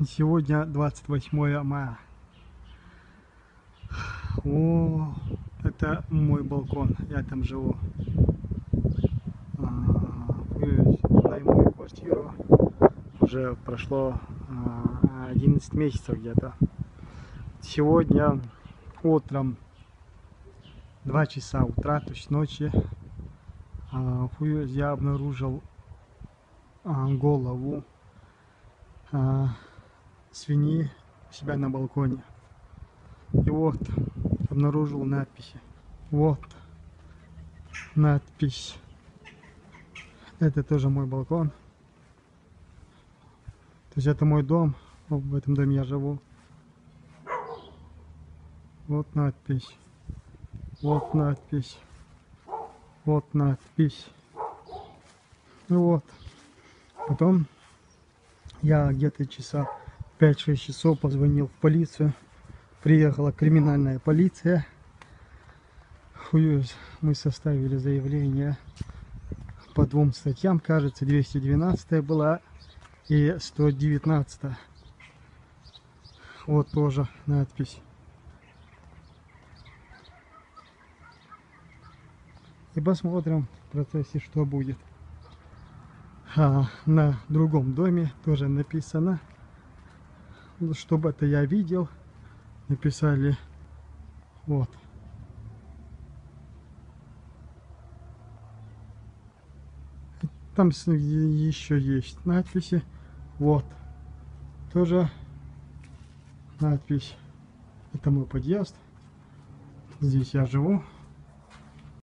Сегодня 28 мая. О, это мой балкон. Я там живу. Снимаю мою квартиру. Уже прошло 11 месяцев где-то. Сегодня утром 2 часа утра, то есть ночи, я обнаружил голову свиньи у себя на балконе. И вот обнаружил надписи. Вот надпись. Это тоже мой балкон. То есть это мой дом. В этом доме я живу. Вот надпись. Вот надпись. Вот надпись. И вот. Потом я где-то часа 5-6 часов позвонил в полицию. Приехала криминальная полиция. Мы составили заявление по 2 статьям, кажется, 212 была и 119. Вот тоже надпись. И посмотрим в процессе, что будет. На другом доме тоже написано, чтобы это я видел, написали вот. Там еще есть надписи. Вот. Тоже надпись. Это мой подъезд. Здесь я живу.